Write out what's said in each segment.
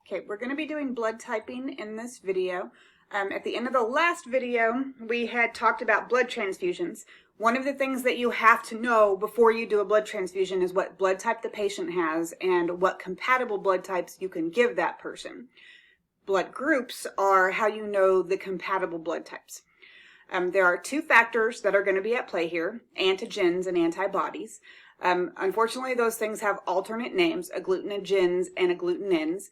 Okay, we're going to be doing blood typing in this video. At the end of the last video, we had talked about blood transfusions. One of the things that you have to know before you do a blood transfusion is what blood type the patient has and what compatible blood types you can give that person. Blood groups are how you know the compatible blood types. There are two factors that are going to be at play here, antigens and antibodies. Unfortunately, those things have alternate names, agglutinogens and agglutinins.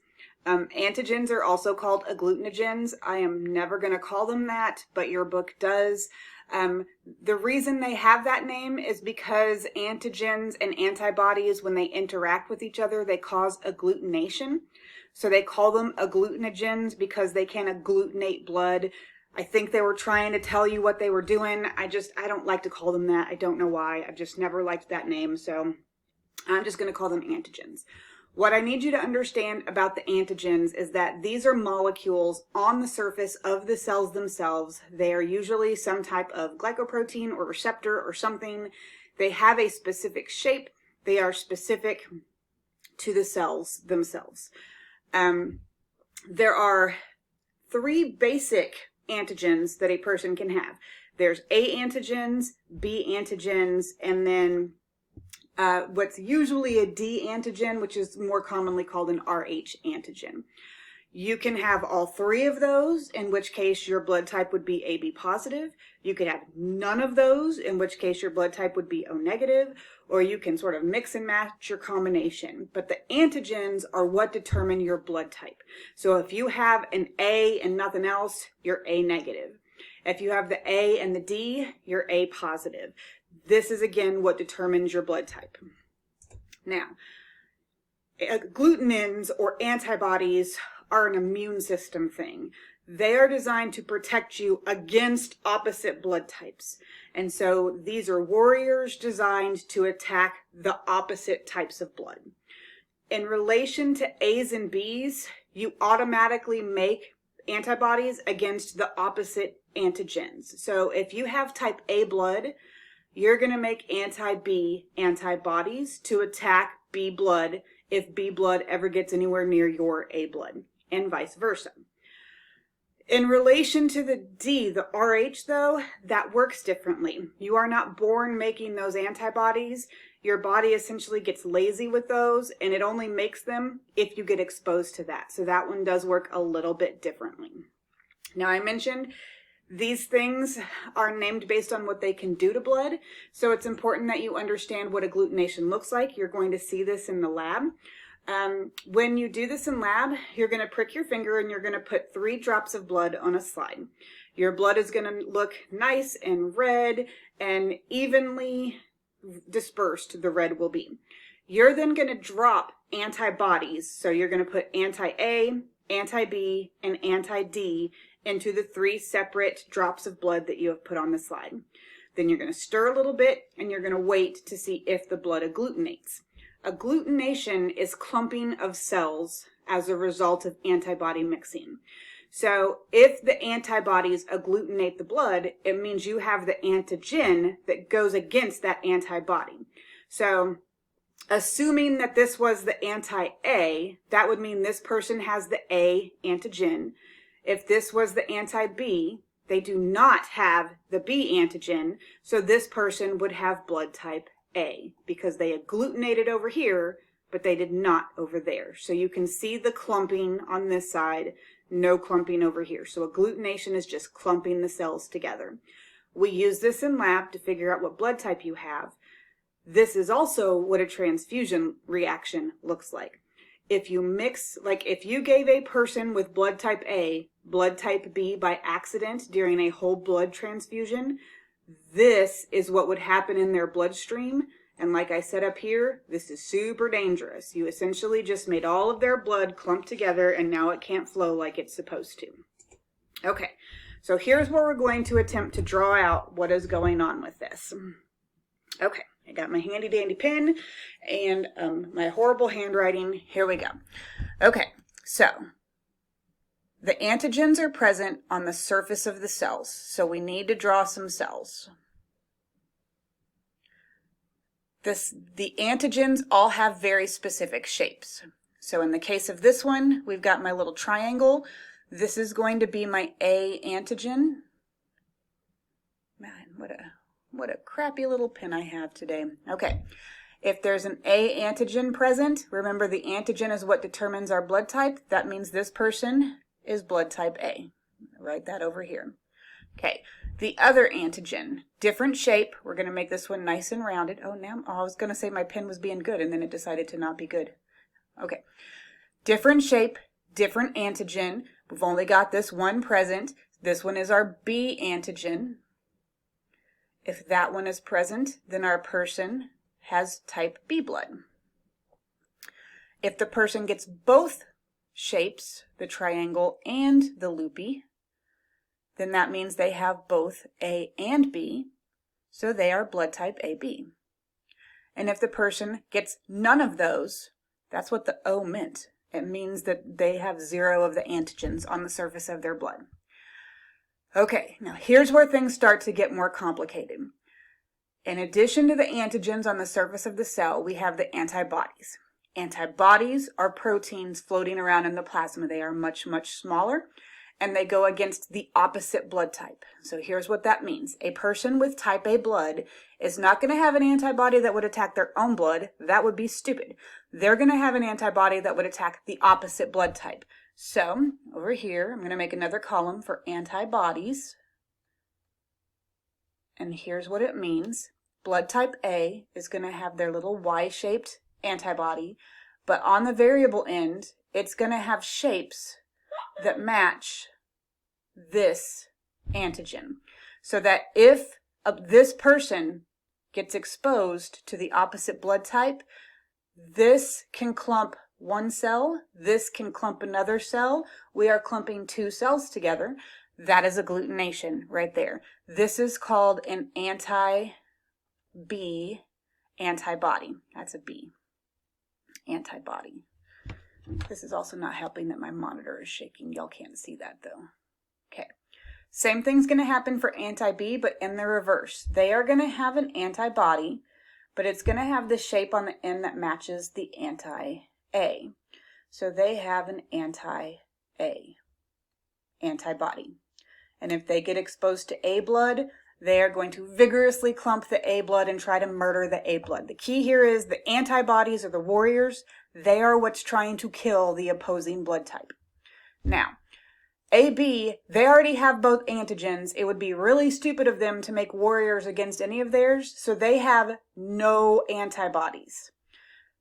Antigens are also called agglutinogens. I am never going to call them that, but your book does. The reason they have that name is because antigens and antibodies, when they interact with each other, they cause agglutination. So they call them agglutinogens because they can agglutinate blood. I think they were trying to tell you what they were doing. I don't like to call them that. I don't know why. I've just never liked that name. So I'm just going to call them antigens. What I need you to understand about the antigens is that these are molecules on the surface of the cells themselves. They are usually some type of glycoprotein or receptor or something. They have a specific shape. They are specific to the cells themselves. There are three basic antigens that a person can have. There's A antigens, B antigens, and then what's usually a D antigen, which is more commonly called an Rh antigen. You can have all three of those, in which case your blood type would be AB positive. You could have none of those, in which case your blood type would be O negative, or you can sort of mix and match your combination. But the antigens are what determine your blood type. So if you have an A and nothing else, you're A negative. If you have the A and the D, you're A positive. This is, again, what determines your blood type. Now, agglutinins or antibodies are an immune system thing. They are designed to protect you against opposite blood types. And so these are warriors designed to attack the opposite types of blood. In relation to A's and B's, you automatically make antibodies against the opposite antigens. So if you have type A blood, you're going to make anti-B antibodies to attack B blood if B blood ever gets anywhere near your A blood, and vice versa. In relation to the D, the Rh though, that works differently. You are not born making those antibodies. Your body essentially gets lazy with those, and it only makes them if you get exposed to that. So that one does work a little bit differently. Now, I mentioned these things are named based on what they can do to blood, so it's important that you understand what agglutination looks like. You're going to see this in the lab. When you do this in lab, you're going to prick your finger and you're going to put 3 drops of blood on a slide. Your blood is going to look nice and red and evenly dispersed, the red will be. You're then going to drop antibodies, so you're going to put anti-A, anti-B, and anti-D into the 3 separate drops of blood that you have put on the slide. Then you're going to stir a little bit and you're going to wait to see if the blood agglutinates. Agglutination is clumping of cells as a result of antibody mixing. So if the antibodies agglutinate the blood, it means you have the antigen that goes against that antibody. So assuming that this was the anti-A, that would mean this person has the A antigen. If this was the anti-B, they do not have the B antigen, so this person would have blood type A because they agglutinated over here, but they did not over there. So you can see the clumping on this side, no clumping over here. So agglutination is just clumping the cells together. We use this in lab to figure out what blood type you have. This is also what a transfusion reaction looks like. If you mix, like if you gave a person with blood type A, blood type B by accident during a whole blood transfusion, this is what would happen in their bloodstream. And like I said up here, this is super dangerous. You essentially just made all of their blood clump together and now it can't flow like it's supposed to. Okay, so here's where we're going to attempt to draw out what is going on with this. Okay. I got my handy dandy pen and my horrible handwriting. Here we go. Okay, so the antigens are present on the surface of the cells, so we need to draw some cells. The antigens all have very specific shapes. So in the case of this one, we've got my little triangle. This is going to be my A antigen. Man, what a crappy little pen I have today. Okay. If there's an A antigen present, remember the antigen is what determines our blood type. That means this person is blood type A. Write that over here. Okay. The other antigen, different shape. We're going to make this one nice and rounded. Oh, I was going to say my pen was being good, and then it decided to not be good. Okay. Different shape, different antigen. We've only got this one present. This one is our B antigen. If that one is present, then our person has type B blood. If the person gets both shapes, the triangle and the loopy, then that means they have both A and B, so they are blood type AB. And if the person gets none of those, that's what the O meant. It means that they have 0 of the antigens on the surface of their blood. Okay, now here's where things start to get more complicated. In addition to the antigens on the surface of the cell, we have the antibodies. Antibodies are proteins floating around in the plasma. They are much, much smaller, and they go against the opposite blood type. So here's what that means. A person with type A blood is not going to have an antibody that would attack their own blood. That would be stupid. They're going to have an antibody that would attack the opposite blood type. So over here, I'm going to make another column for antibodies. And here's what it means. Blood type A is going to have their little Y-shaped antibody, but on the variable end, it's going to have shapes that match this antigen. So that if this person gets exposed to the opposite blood type, this can clump one cell, this can clump another cell. We are clumping 2 cells together. That is agglutination right there. This is called an anti-B antibody. That's a B. Antibody. This is also not helping that my monitor is shaking. Y'all can't see that though. Okay. Same thing's going to happen for anti-B, but in the reverse. They are going to have an antibody, but it's going to have the shape on the end that matches the anti-A. So they have an anti-A antibody. And if they get exposed to A blood, they are going to vigorously clump the A blood and try to murder the A blood. The key here is the antibodies are the warriors. They are what's trying to kill the opposing blood type. Now, AB, they already have both antigens. It would be really stupid of them to make warriors against any of theirs, so they have no antibodies.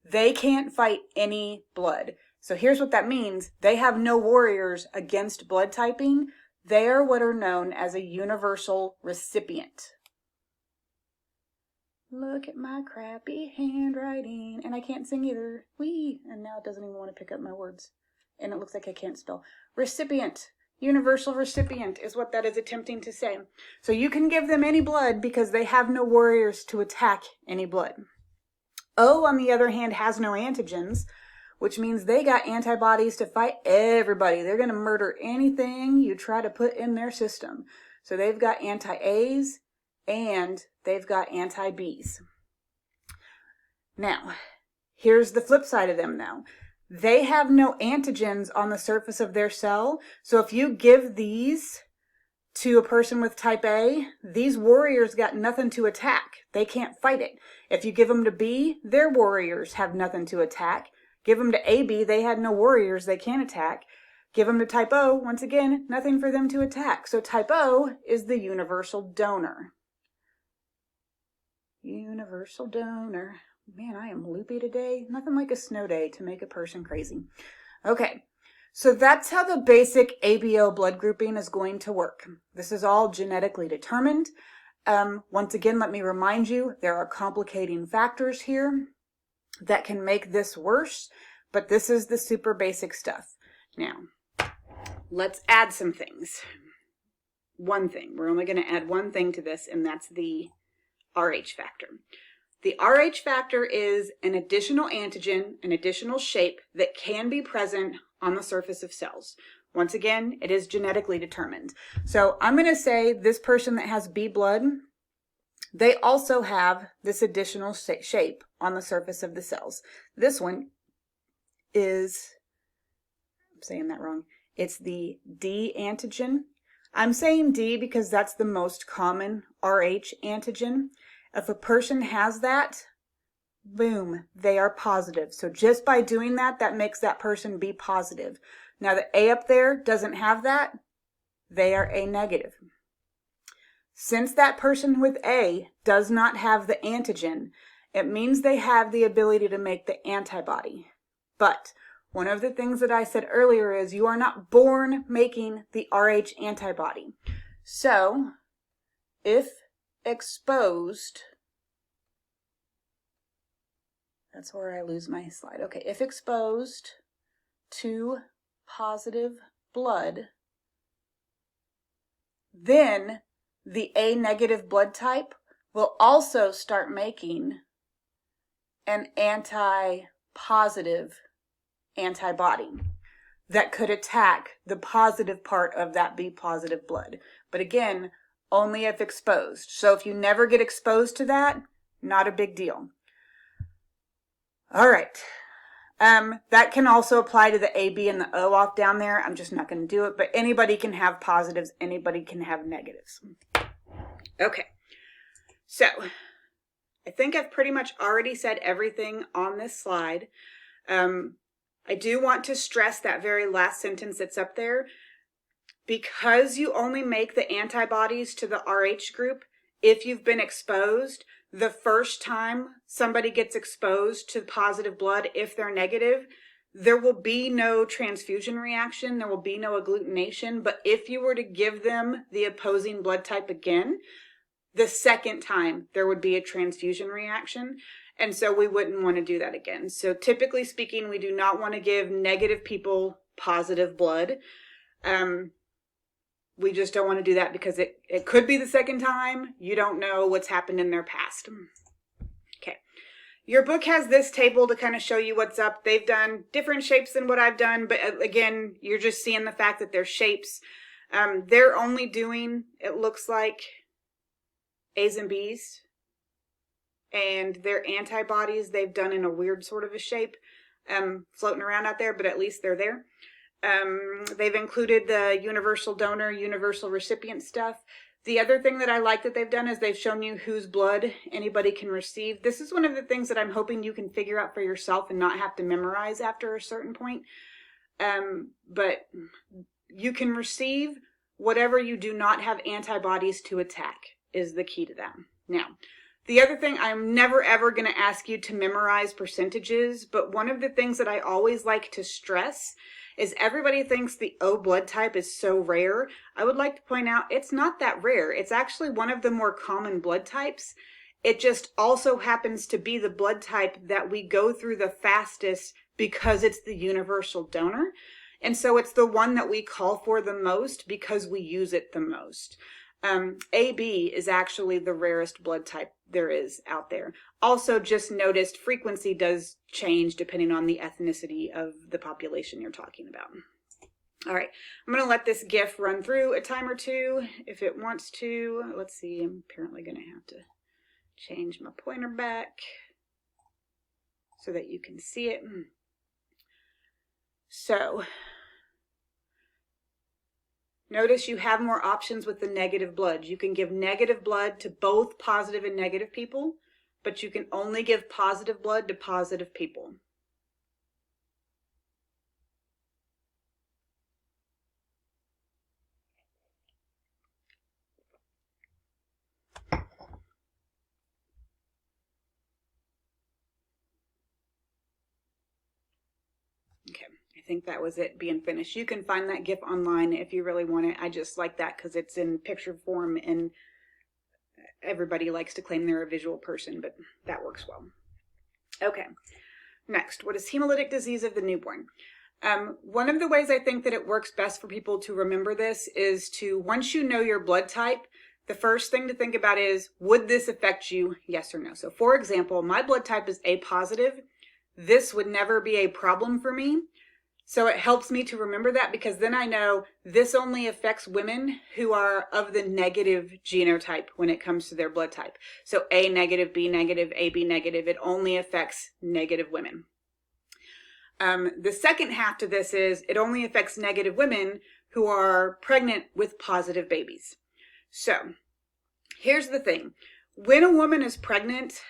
They can't fight any blood. So here's what that means. They have no warriors against blood typing. They are what are known as a universal recipient. Look at my crappy handwriting. And I can't sing either. Whee! And now it doesn't even want to pick up my words. And it looks like I can't spell. Recipient. Universal recipient is what that is attempting to say. So you can give them any blood because they have no warriors to attack any blood. O, on the other hand, has no antigens, which means they got antibodies to fight everybody. They're going to murder anything you try to put in their system. So they've got anti-A's and they've got anti-B's. Now, here's the flip side of them now. They have no antigens on the surface of their cell. So if you give these to a person with type A, these warriors got nothing to attack. They can't fight it. If you give them to B, their warriors have nothing to attack. Give them to AB, they had no warriors they can't attack. Give them to type O, once again, nothing for them to attack. So type O is the universal donor. Universal donor. Man, I am loopy today. Nothing like a snow day to make a person crazy. Okay, so that's how the basic ABO blood grouping is going to work. This is all genetically determined. Once again, let me remind you, there are complicating factors here that can make this worse, but this is the super basic stuff. Now, let's add some things. One thing. We're only going to add one thing to this, and that's the RH factor. The RH factor is an additional antigen, an additional shape that can be present on the surface of cells. Once again, it is genetically determined. So I'm going to say this person that has B blood, they also have this additional shape on the surface of the cells. This one is, I'm saying that wrong, it's the D antigen. I'm saying D because that's the most common Rh antigen. If a person has that, boom, they are positive. So just by doing that, that makes that person be positive. Now the A up there doesn't have that, they are A negative. Since that person with A does not have the antigen, it means they have the ability to make the antibody. But one of the things that I said earlier is you are not born making the Rh antibody. So, if exposed, that's where I lose my slide. Okay, if exposed to positive blood, then the A negative blood type will also start making an anti-positive antibody that could attack the positive part of that B positive blood. But again, only if exposed. So if you never get exposed to that, not a big deal. All right. That can also apply to the A, B, and the O off down there. I'm just not going to do it, but anybody can have positives, anybody can have negatives. Okay. So, I think I've pretty much already said everything on this slide. I do want to stress that very last sentence that's up there. Because you only make the antibodies to the Rh group if you've been exposed, the first time somebody gets exposed to positive blood, if they're negative, there will be no transfusion reaction, there will be no agglutination, but if you were to give them the opposing blood type again, the second time there would be a transfusion reaction, and so we wouldn't want to do that again. So typically speaking, we do not want to give negative people positive blood. We just don't want to do that because it could be the second time. You don't know what's happened in their past. Okay. Your book has this table to kind of show you what's up. They've done different shapes than what I've done, but again, you're just seeing the fact that they're shapes. They're only doing, it looks like, A's and B's. And their antibodies they've done in a weird sort of a shape, floating around out there, but at least they're there. They've included the universal donor, universal recipient stuff. The other thing that I like that they've done is they've shown you whose blood anybody can receive. This is one of the things that I'm hoping you can figure out for yourself and not have to memorize after a certain point. But you can receive whatever you do not have antibodies to attack is the key to that. Now, the other thing, I'm never ever going to ask you to memorize percentages, but one of the things that I always like to stress is everybody thinks the O blood type is so rare. I would like to point out it's not that rare. It's actually one of the more common blood types. It just also happens to be the blood type that we go through the fastest because it's the universal donor. And so it's the one that we call for the most because we use it the most. AB is actually the rarest blood type there is out there. Also, just noticed frequency does change depending on the ethnicity of the population you're talking about. All right, I'm going to let this GIF run through a time or two if it wants to. Let's see, I'm apparently going to have to change my pointer back so that you can see it. So, notice you have more options with the negative blood. You can give negative blood to both positive and negative people, but you can only give positive blood to positive people. Okay, I think that was it being finished. You can find that GIF online if you really want it. I just like that because it's in picture form and everybody likes to claim they're a visual person, but that works well. Okay, next, what is hemolytic disease of the newborn? One of the ways I think that it works best for people to remember this is to, once you know your blood type, the first thing to think about is, would this affect you, yes or no? So for example, my blood type is A positive. This would never be a problem for me. So it helps me to remember that because then I know this only affects women who are of the negative genotype when it comes to their blood type. So A negative, B negative, AB negative, it only affects negative women. The second half to this is it only affects negative women who are pregnant with positive babies. So here's the thing. When a woman is pregnant,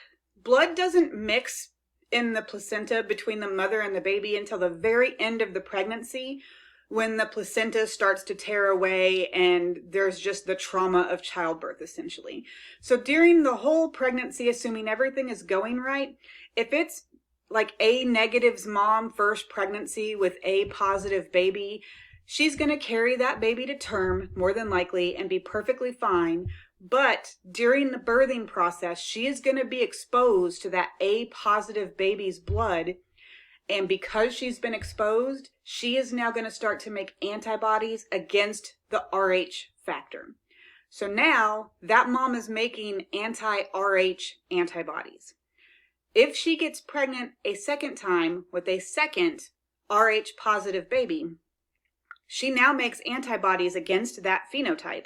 blood doesn't mix in the placenta between the mother and the baby until the very end of the pregnancy, when the placenta starts to tear away and there's just the trauma of childbirth, essentially. So during the whole pregnancy, assuming everything is going right, if it's like A negative's mom first pregnancy with A positive baby, she's going to carry that baby to term more than likely and be perfectly fine. But during the birthing process, she is going to be exposed to that A positive baby's blood. And because she's been exposed, she is now going to start to make antibodies against the Rh factor. So now that mom is making anti-Rh antibodies. If she gets pregnant a second time with a second Rh positive baby, she now makes antibodies against that phenotype.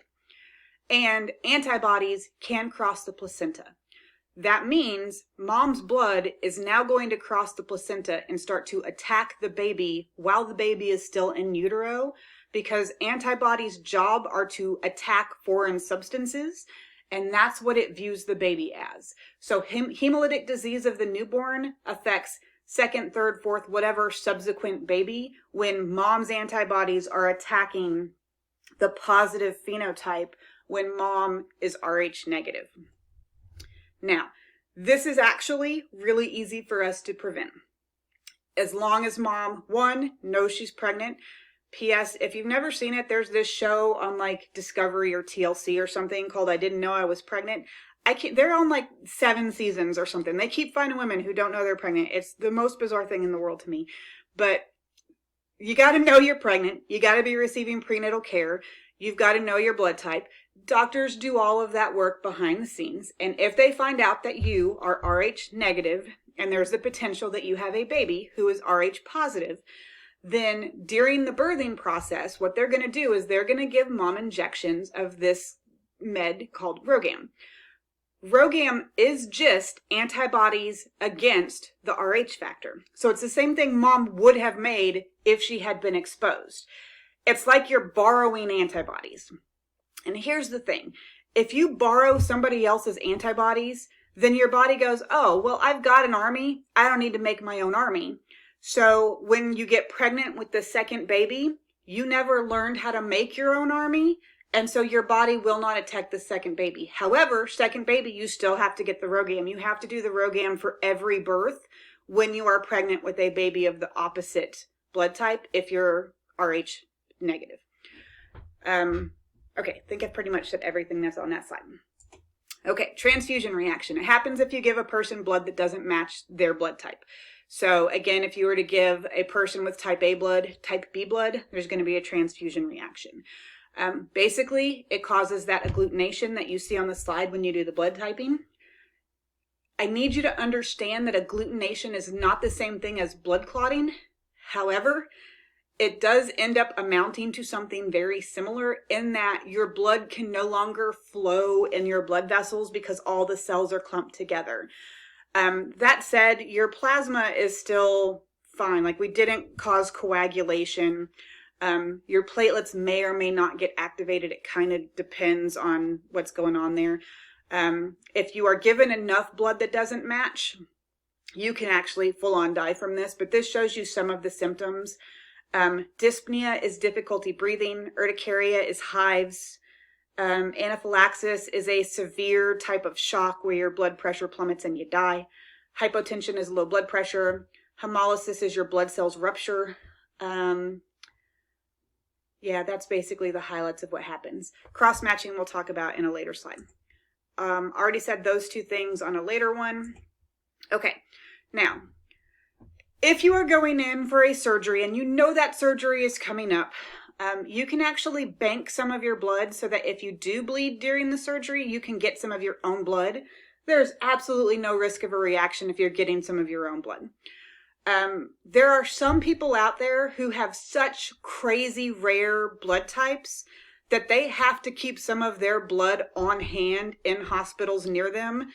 And antibodies can cross the placenta. That means mom's blood is now going to cross the placenta and start to attack the baby while the baby is still in utero, because antibodies' job are to attack foreign substances, and that's what it views the baby as. So hemolytic disease of the newborn affects second, third, fourth, whatever subsequent baby when mom's antibodies are attacking the positive phenotype when mom is Rh negative. Now, this is actually really easy for us to prevent. As long as mom, one, knows she's pregnant. P.S. If you've never seen it, there's this show on like Discovery or TLC or something called I Didn't Know I Was Pregnant. They're on like 7 seasons or something. They keep finding women who don't know they're pregnant. It's the most bizarre thing in the world to me. But you got to know you're pregnant. You got to be receiving prenatal care. You've got to know your blood type. Doctors do all of that work behind the scenes. And if they find out that you are Rh negative and there's the potential that you have a baby who is Rh positive, then during the birthing process, what they're going to do is they're going to give mom injections of this med called Rogam. Rogam is just antibodies against the Rh factor. So it's the same thing mom would have made if she had been exposed. It's like you're borrowing antibodies. And here's the thing. If you borrow somebody else's antibodies, then your body goes, oh, well, I've got an army. I don't need to make my own army. So when you get pregnant with the second baby, you never learned how to make your own army. And so your body will not attack the second baby. However, second baby, you still have to get the Rogam. You have to do the Rogam for every birth when you are pregnant with a baby of the opposite blood type if you're Rh negative. Okay, I think I've pretty much said everything that's on that slide. Okay, transfusion reaction. It happens if you give a person blood that doesn't match their blood type. So again, if you were to give a person with type A blood, type B blood, there's going to be a transfusion reaction. Basically, it causes that agglutination that you see on the slide when you do the blood typing. I need you to understand that agglutination is not the same thing as blood clotting. However, it does end up amounting to something very similar in that your blood can no longer flow in your blood vessels because all the cells are clumped together. That said, your plasma is still fine. Like, we didn't cause coagulation. Your platelets may or may not get activated. It kind of depends on what's going on there. If you are given enough blood that doesn't match, you can actually full on die from this, but this shows you some of the symptoms. Dyspnea is difficulty breathing. Urticaria is hives. Anaphylaxis is a severe type of shock where your blood pressure plummets and you die. Hypotension is low blood pressure. Hemolysis is your blood cells rupture. Yeah, that's basically the highlights of what happens. Cross-matching we'll talk about in a later slide. Already said those 2 things on a later one. Okay, now, if you are going in for a surgery and you know that surgery is coming up, you can actually bank some of your blood so that if you do bleed during the surgery, you can get some of your own blood. There's absolutely no risk of a reaction if you're getting some of your own blood. There are some people out there who have such crazy rare blood types that they have to keep some of their blood on hand in hospitals near them.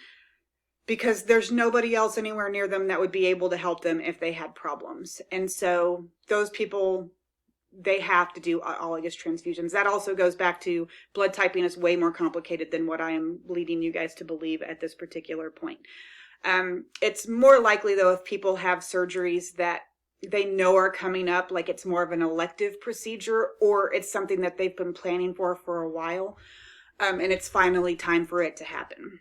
because there's nobody else anywhere near them that would be able to help them if they had problems. And so those people, they have to do autologous transfusions. That also goes back to blood typing is way more complicated than what I am leading you guys to believe at this particular point. It's more likely, though, if people have surgeries that they know are coming up, like it's more of an elective procedure, or it's something that they've been planning for a while, and it's finally time for it to happen.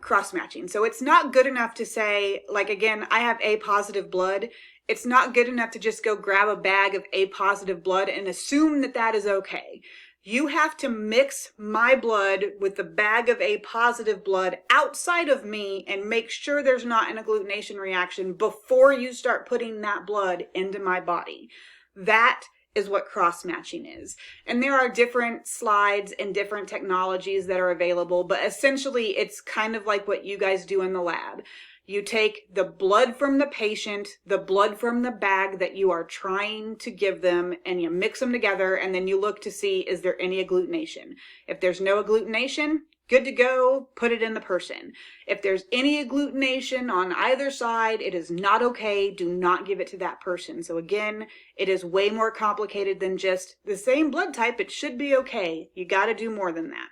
Cross-matching. So it's not good enough to say, like, again, I have A positive blood. It's not good enough to just go grab a bag of A positive blood and assume that that is okay. You have to mix my blood with the bag of A positive blood outside of me and make sure there's not an agglutination reaction before you start putting that blood into my body. That is what cross-matching is. And there are different slides and different technologies that are available, but essentially it's kind of like what you guys do in the lab. You take the blood from the patient, the blood from the bag that you are trying to give them, and you mix them together, and then you look to see, is there any agglutination? If there's no agglutination, good to go, put it in the person. If there's any agglutination on either side, it is not okay, do not give it to that person. So again, it is way more complicated than just the same blood type, it should be okay. You got to do more than that.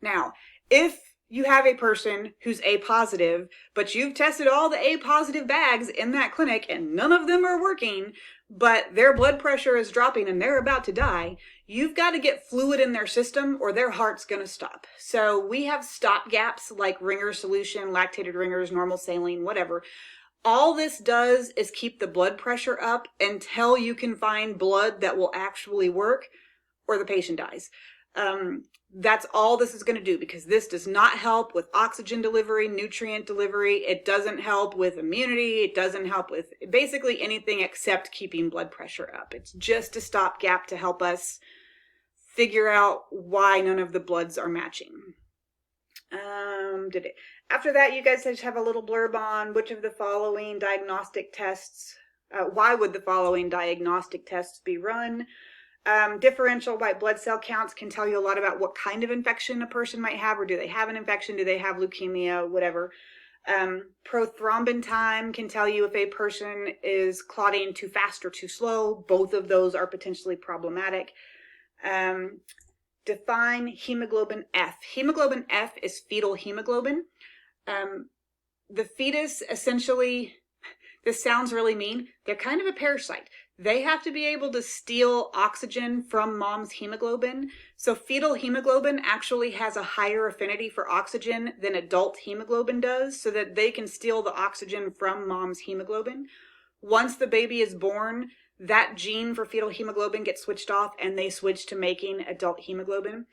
Now, if you have a person who's A positive, but you've tested all the A positive bags in that clinic and none of them are working, but their blood pressure is dropping and they're about to die, you've got to get fluid in their system or their heart's going to stop. So we have stop gaps like Ringer solution, lactated Ringers, normal saline, whatever. All this does is keep the blood pressure up until you can find blood that will actually work or the patient dies. That's all this is going to do, because this does not help with oxygen delivery, nutrient delivery. It doesn't help with immunity. It doesn't help with basically anything except keeping blood pressure up. It's just a stopgap to help us figure out why none of the bloods are matching. After that, you guys just have a little blurb on which of the following diagnostic tests, why would the following diagnostic tests be run? Differential white blood cell counts can tell you a lot about what kind of infection a person might have, or do they have an infection, do they have leukemia, whatever. Prothrombin time can tell you if a person is clotting too fast or too slow. Both of those are potentially problematic. Define hemoglobin F. Hemoglobin F is fetal hemoglobin. The fetus, essentially, this sounds really mean, they're kind of a parasite. They have to be able to steal oxygen from mom's hemoglobin. So fetal hemoglobin actually has a higher affinity for oxygen than adult hemoglobin does, so that they can steal the oxygen from mom's hemoglobin. Once the baby is born, that gene for fetal hemoglobin gets switched off and they switch to making adult hemoglobin.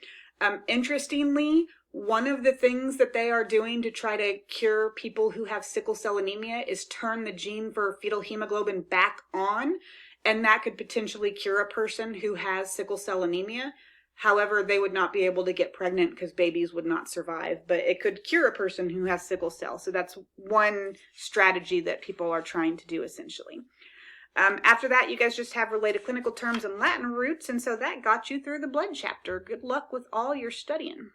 Interestingly, one of the things that they are doing to try to cure people who have sickle cell anemia is turn the gene for fetal hemoglobin back on, and that could potentially cure a person who has sickle cell anemia. However, they would not be able to get pregnant because babies would not survive, but it could cure a person who has sickle cell. So that's one strategy that people are trying to do, essentially. After that, you guys just have related clinical terms and Latin roots, and so that got you through the blood chapter. Good luck with all your studying.